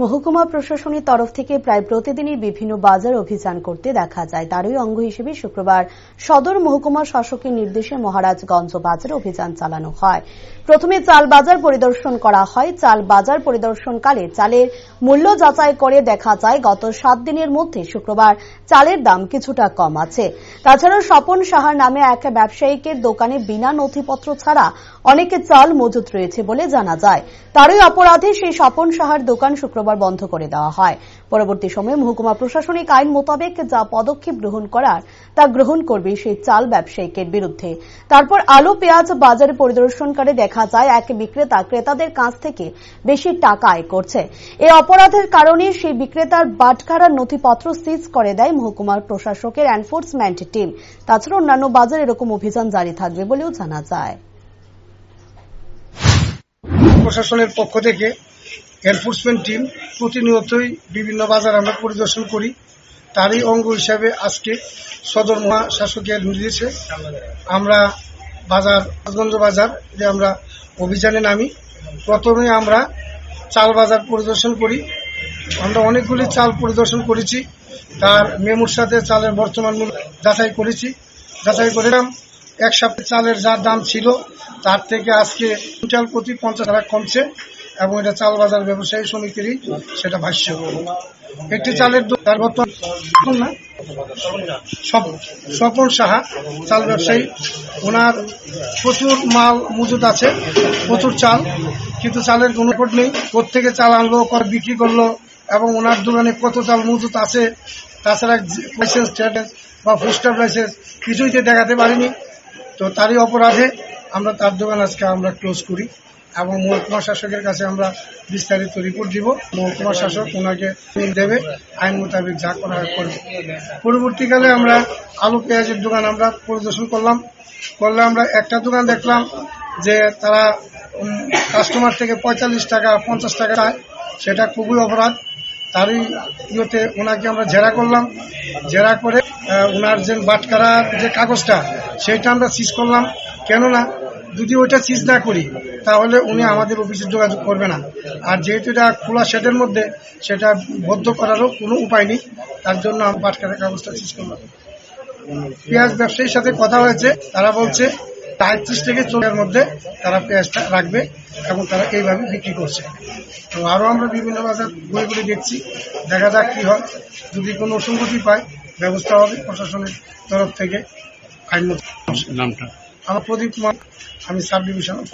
মহকুমা প্রশাসনের তরফ থেকে প্রায় প্রতিদিনই বিভিন্ন বাজার অভিযান করতে দেখা যায়। তারই অঙ্গ হিসেবে শুক্রবার সদর মহকুমা শাসকের নির্দেশে মহারাজগঞ্জ বাজারে অভিযান চালানো হয়। প্রথমে চাল বাজার পরিদর্শন করা হয়। চাল বাজার পরিদর্শনকালে চালের মূল্য যাচাই করে দেখা যায় গত 7 দিনের মধ্যে শুক্রবার চালের দাম কিছুটা কম আছে। তাছাড়া স্বপন সাহার নামে এক ব্যবসায়ীকের দোকানে বিনা নথিপত্র ছাড়া অনেক চাল মজুত রয়েছে বলে জানা যায়। তারই অপরাধে সেই স্বপন সাহার দোকান শুক্রবার বন্ধ করে দেওয়া হয়। পরবর্তী সময়ে মহকুমা প্রশাসনিক আইন মোতাবেক যা পদক্ষেপ গ্রহণ করার তা গ্রহণ করবে সেই চাল ব্যবসায়ীকের বিরুদ্ধে। তারপর আলু পেঁয়াজ বাজারে পরিদর্শন করে দেখা যায় এক বিক্রেতা ক্রেতাদের কাছ থেকে বেশি টাকা আয় করছে। এই অপরাধের কারণে সেই বিক্রেতার বাটখারার নথিপত্র সিজ করে দেয় মহকুমার প্রশাসকের এনফোর্সমেন্ট টিম। তাছাড়া অন্যান্য বাজারে এরকম অভিযান জারি থাকবে বলেও জানা যায়। প্রশাসনের পক্ষ থেকে এনফোর্সমেন্ট টিম প্রতিনিয়তই বিভিন্ন বাজার আমরা পরিদর্শন করি। তারই অঙ্গ হিসাবে আজকে সদর মহাশাসকের নির্দেশে আমরা রাজগঞ্জ বাজার যে আমরা অভিযানে নামি। প্রথমে আমরা চাল বাজার পরিদর্শন করি। আমরা অনেকগুলি চাল পরিদর্শন করেছি। তার মেমুর সাথে চালের বর্তমান মূল্য যাচাই করেছিলাম। এক সপ্তাহে চালের যা দাম ছিল তার থেকে আজকে কুইন্টাল প্রতি 50 টাকা কমছে এবং এটা চাল বাজার ব্যবসায়ী সমিতিরই সেটা ভাষ্য। একটি চালের স্বপন সাহা চাল ব্যবসায়ী, ওনার প্রচুর মাল মজুদ আছে, প্রচুর চাল, কিন্তু চালের কোনো রেকর্ড নেই। কোত্থেকে চাল আনলো, বিক্রি করলো এবং ওনার দোকানে কত চাল মজুদ আছে, তাছাড়া লাইসেন্স বা পোস্টার লাইসেন্স কিছুই দেখাতে পারিনি। তো তারই অপরাধে আমরা তার দোকান আজকে আমরা ক্লোজ করি এবং মহকুমা শাসকের কাছে আমরা বিস্তারিত রিপোর্ট দিব। মহকুমা শাসক ওনাকে দেবে, আইন মোতাবেক যা করা করবে। পরবর্তীকালে আমরা আলু পেঁয়াজের দোকান আমরা পরিদর্শন করলে আমরা একটা দোকান দেখলাম যে তারা কাস্টমার থেকে 45 টাকা 50 টাকা চায়, সেটা খুবই অপরাধ। তারই ইয়েতে ওনাকে আমরা জেরা করলাম। জেরা করে ওনার যে বাটখারার যে কাগজটা সেটা আমরা সিজ করলাম। কেননা যদি ওইটা সিজ না করি তাহলে উনি আমাদের অফিসে যোগাযোগ করবে না। আর যেহেতু এটা খোলা শেডের মধ্যে, সেটা বদ্ধ করারও কোনো উপায় নেই, তার জন্য আমরা বাটখারার কাগজটা সিজ করলাম। পেঁয়াজ ব্যবসায়ীর সাথে কথা হয়েছে, তারা বলছে 35 থেকে 40 মধ্যে তারা পেঁয়াজটা রাখবে এবং তারা এইভাবে বিক্রি করছে। তো আরো আমরা বিভিন্ন বাজার ঘুরে দেখছি, দেখা যাক কি হয়। যদি কোনো অসঙ্গতি পায় ব্যবস্থা হবে প্রশাসনের তরফ থেকে। আইন নামটা আমার প্রদীপ কুমার, আমি সাব ডিভিশনাল।